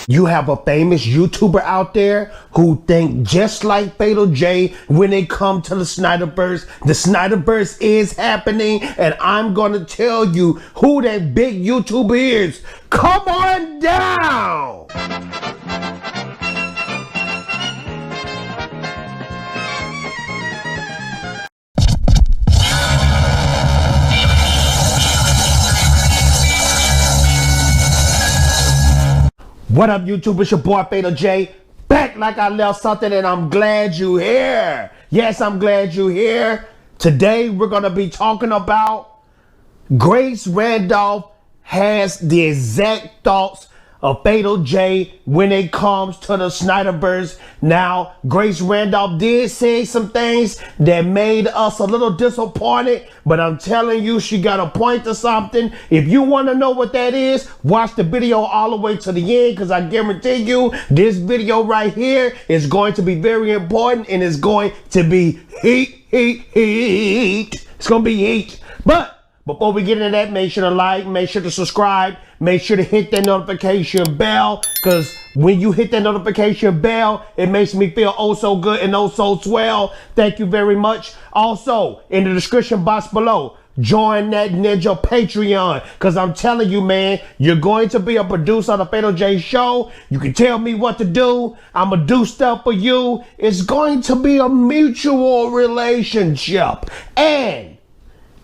You have a famous YouTuber out there who think just like Fatal J when it comes to the Snyderverse. The Snyderverse is happening, and I'm gonna tell you who that big YouTuber is. Come on down! What up, YouTube? It's your boy Fatal J, back like I left something, and I'm glad you're here. Yes, I'm glad you're here. Today, we're going to be talking about Grace Randolph has the exact thoughts of Fatal J when it comes to the Snyderverse. Now, Grace Randolph did say some things that made us a little disappointed, but I'm telling you, she got a point to something. If you want to know what that is, watch the video all the way to the end, because I guarantee you, this video right here is going to be very important, and it's going to be heat. It's going to be heat. But before we get into that, make sure to like, make sure to subscribe, make sure to hit that notification bell, because when you hit that notification bell, it makes me feel oh so good and oh so swell. Thank you very much. Also, in the description box below, join that Ninja Patreon, because I'm telling you, man, you're going to be a producer of the Fatal J show. You can tell me what to do. I'm going to do stuff for you. It's going to be a mutual relationship. And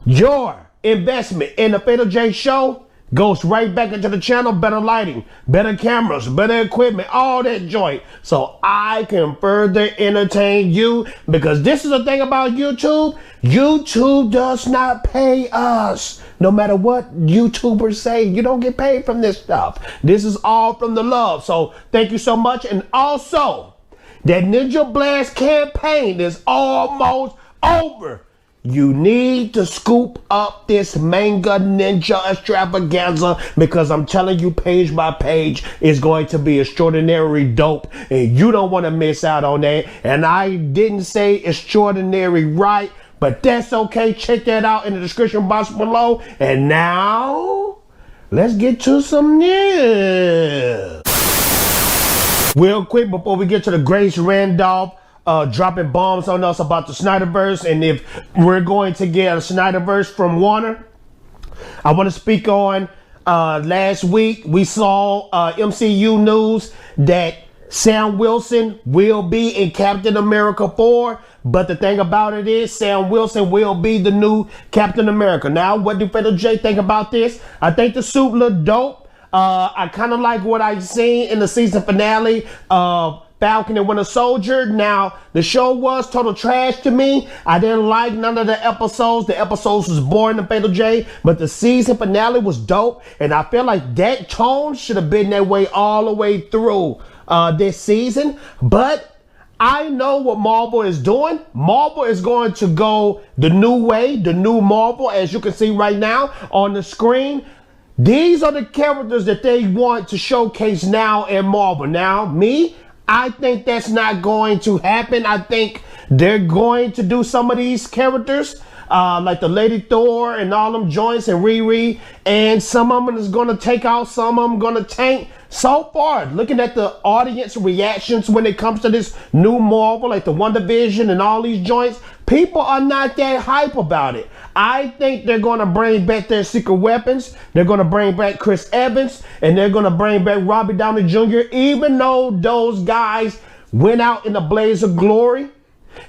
your investment in the Fatal J show goes right back into the channel. Better lighting, better cameras, better equipment, all that joint, so I can further entertain you. Because this is the thing about YouTube. YouTube does not pay us. No matter what YouTubers say, you don't get paid from this stuff. This is all from the love. So thank you so much. And also, that Ninja Blast campaign is almost over. You need to scoop up this manga ninja extravaganza, because I'm telling you, page by page is going to be extraordinary dope, and you don't want to miss out on that. And I didn't say extraordinary right, but that's okay. Check that out in the description box below. And now, let's get to some news. Real quick, before we get to the Grace Randolph dropping bombs on us about the Snyderverse, and if we're going to get a Snyderverse from Warner, I want to speak on last week we saw MCU news that Sam Wilson will be in Captain America 4, but the thing about it is Sam Wilson will be the new Captain America. Now, what do Fatal J think about this? I think the suit looked dope. I kind of like what I seen in the season finale of Falcon and Winter Soldier. Now, the show was total trash to me. I didn't like none of the episodes. The episodes was boring to Fatal J, but the season finale was dope, and I feel like that tone should have been that way all the way through this season. But I know what Marvel is doing. Marvel is going to go the new way, the new Marvel, as you can see right now on the screen. These are the characters that they want to showcase now in Marvel. Now, I think that's not going to happen. I think they're going to do some of these characters, like the Lady Thor and all them joints and Riri, and some of them is going to take out, some of them going to tank. So far, looking at the audience reactions when it comes to this new Marvel, like the WandaVision and all these joints, people are not that hype about it. I think they're going to bring back their secret weapons. They're going to bring back Chris Evans, and they're going to bring back Robert Downey Jr., even though those guys went out in a blaze of glory.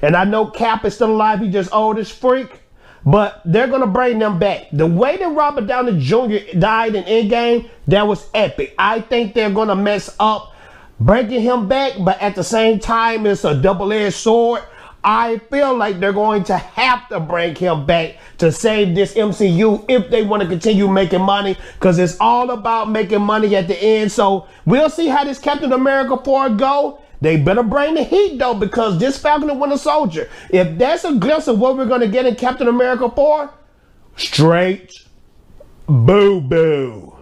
And I know Cap is still alive. He just old as freak. But they're going to bring them back. The way that Robert Downey Jr. died in Endgame, that was epic. I think they're going to mess up bringing him back, but at the same time, it's a double-edged sword. I feel like they're going to have to bring him back to save this MCU if they want to continue making money, because it's all about making money at the end. So we'll see how this Captain America 4 go. They better bring the heat, though, because this Falcon and Winter Soldier, if that's a glimpse of what we're going to get in Captain America 4, straight boo-boo.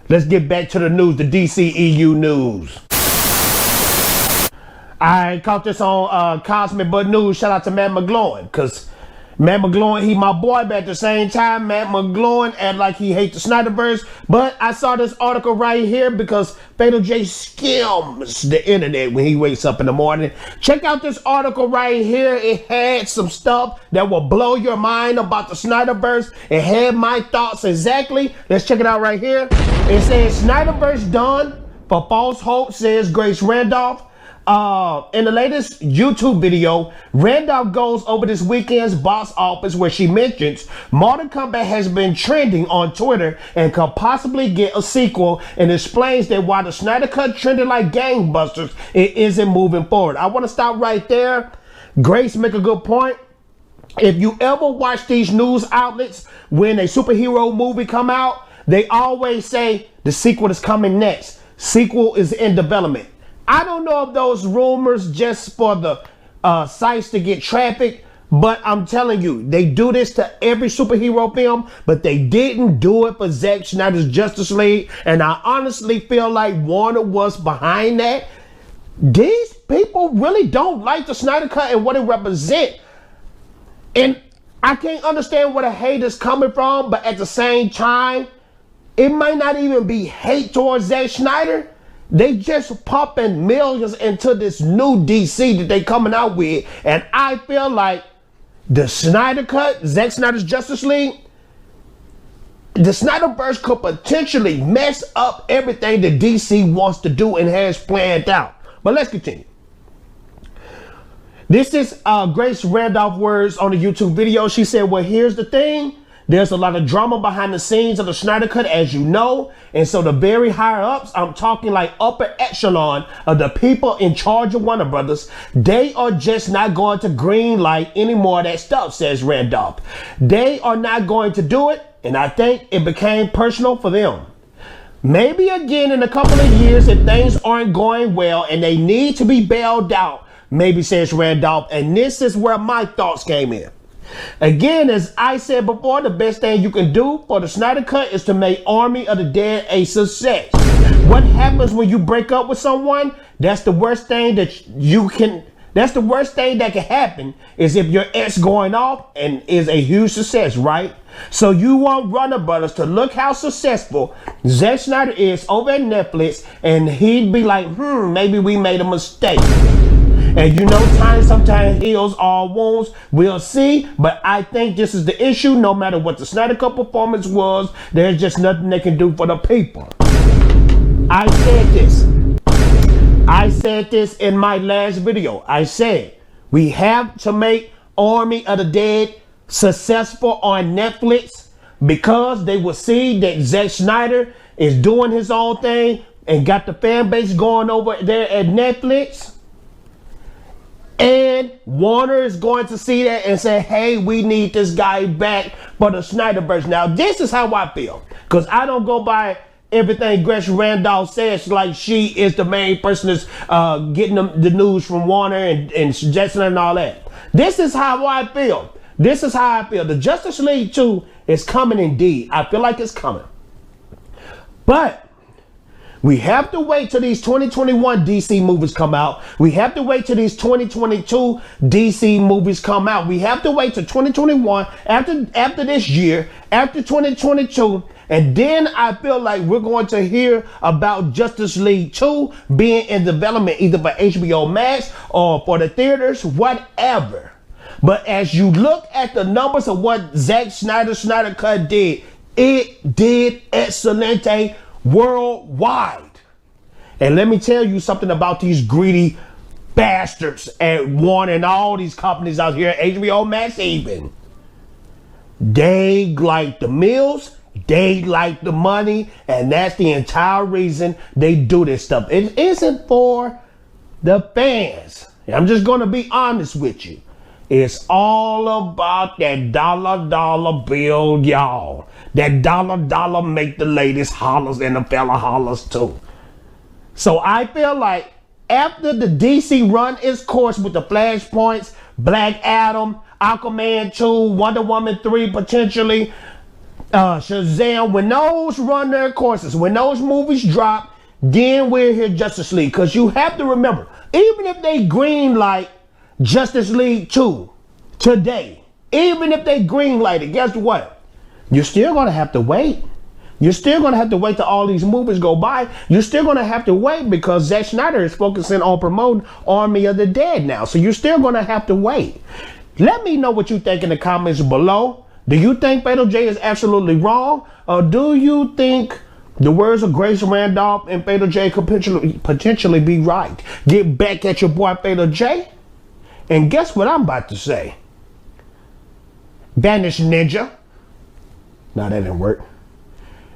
Let's get back to the news, the DCEU news. I caught this on Cosmic But News. Shout out to Matt McGloin, because Matt McGloin, he my boy, but at the same time, Matt McGloin act like he hates the Snyderverse. But I saw this article right here because Fatal J skims the internet when he wakes up in the morning. Check out this article right here. It had some stuff that will blow your mind about the Snyderverse. It had my thoughts exactly. Let's check it out right here. It says Snyderverse done for false hope, says Grace Randolph. In the latest YouTube video, Randolph goes over this weekend's box office where she mentions Mortal Kombat has been trending on Twitter and could possibly get a sequel, and explains that while the Snyder Cut trended like gangbusters, it isn't moving forward. I want to stop right there. Grace make a good point. If you ever watch these news outlets, when a superhero movie come out, they always say the sequel is coming next. Sequel is in development. I don't know if those rumors just for the sites to get traffic, but I'm telling you, they do this to every superhero film, but they didn't do it for Zack Snyder's Justice League, and I honestly feel like Warner was behind that. These people really don't like the Snyder Cut and what it represents, and I can't understand where the hate is coming from, but at the same time, it might not even be hate towards Zack Snyder. They just pumping millions into this new DC that they coming out with. And I feel like the Snyder Cut, Zack Snyder's Justice League, the Snyderverse could potentially mess up everything that DC wants to do and has planned out. But let's continue. This is Grace Randolph words on the YouTube video. She said, well, here's the thing. There's a lot of drama behind the scenes of the Snyder Cut, as you know. And so the very higher ups, I'm talking like upper echelon of the people in charge of Warner Brothers, they are just not going to green light any more of that stuff, says Randolph. They are not going to do it. And I think it became personal for them. Maybe again in a couple of years, if things aren't going well and they need to be bailed out, maybe, says Randolph. And this is where my thoughts came in. Again, as I said before, the best thing you can do for the Snyder Cut is to make Army of the Dead a success. What happens when you break up with someone? That's the worst thing that can happen, is if your ex going off and is a huge success, right? So you want Warner Brothers to look how successful Zack Snyder is over at Netflix, and he'd be like, maybe we made a mistake. And you know, time sometimes heals all wounds. We'll see. But I think this is the issue. No matter what the Snyder Cut performance was, there's just nothing they can do for the people. I said this in my last video. I said, we have to make Army of the Dead successful on Netflix, because they will see that Zack Snyder is doing his own thing and got the fan base going over there at Netflix. And Warner is going to see that and say, hey, we need this guy back for the Snyderverse. Now, this is how I feel, because I don't go by everything Grace Randolph says like she is the main person that's getting the news from Warner and suggesting and all that. This is how I feel. This is how I feel. The Justice League 2 is coming indeed. I feel like it's coming. But we have to wait till these 2021 DC movies come out. We have to wait till these 2022 DC movies come out. We have to wait till 2021, after this year, after 2022, and then I feel like we're going to hear about Justice League 2 being in development, either for HBO Max or for the theaters, whatever. But as you look at the numbers of what Zack Snyder Cut did, it did excelente worldwide. And let me tell you something about these greedy bastards at Warner and all these companies out here, HBO Max even. They like the mills, they like the money, and that's the entire reason they do this stuff. It isn't for the fans. I'm just going to be honest with you. It's all about that dollar bill, y'all. That dollar make the ladies hollers and the fella hollers too. So I feel like after the DC run its course with the Flashpoints, Black Adam, Aquaman 2, Wonder Woman 3 potentially, Shazam, when those run their courses, when those movies drop, then we'll hear Justice League. Because you have to remember, even if they greenlight Justice League 2 today, Even if they greenlight it, guess what? You're still going to have to wait. You're still going to have to wait till all these movies go by. You're still going to have to wait because Zack Snyder is focusing on promoting Army of the Dead now. So you're still going to have to wait. Let me know what you think in the comments below. Do you think Fatal J is absolutely wrong? Or do you think the words of Grace Randolph and Fatal J could potentially be right? Get back at your boy Fatal J. And guess what I'm about to say? Vanish, ninja. No, that didn't work.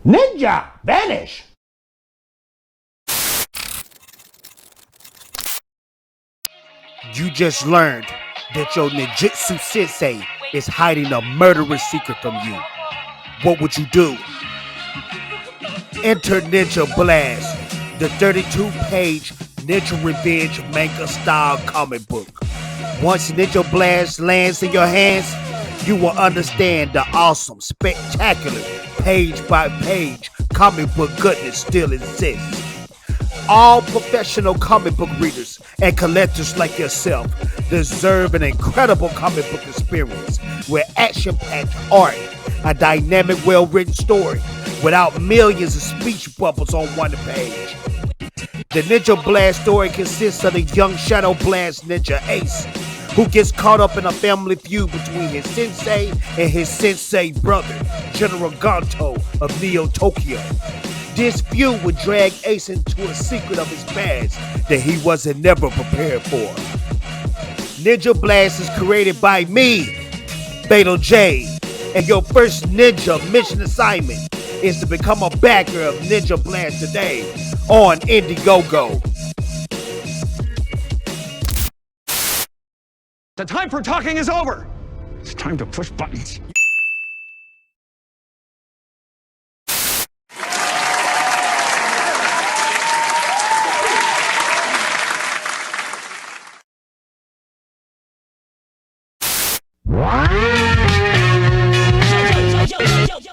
Ninja, vanish. You just learned that your ninjutsu sensei is hiding a murderous secret from you. What would you do? Enter Ninja Blast, the 32-page Ninja Revenge manga-style comic book. Once Ninja Blast lands in your hands, you will understand the awesome, spectacular, page-by-page comic book goodness still exists. All professional comic book readers and collectors like yourself deserve an incredible comic book experience with action-packed art, a dynamic, well-written story without millions of speech bubbles on one page. The Ninja Blast story consists of the young Shadow Blast ninja Ace, who gets caught up in a family feud between his sensei and his sensei brother, General Ganto of Neo Tokyo. This feud would drag Ace into a secret of his past that he wasn't never prepared for. Ninja Blast is created by me, Fatal J, and your first ninja mission assignment is to become a backer of Ninja Blast today on Indiegogo. The time for talking is over. It's time to push buttons. Yo, yo, yo, yo, yo.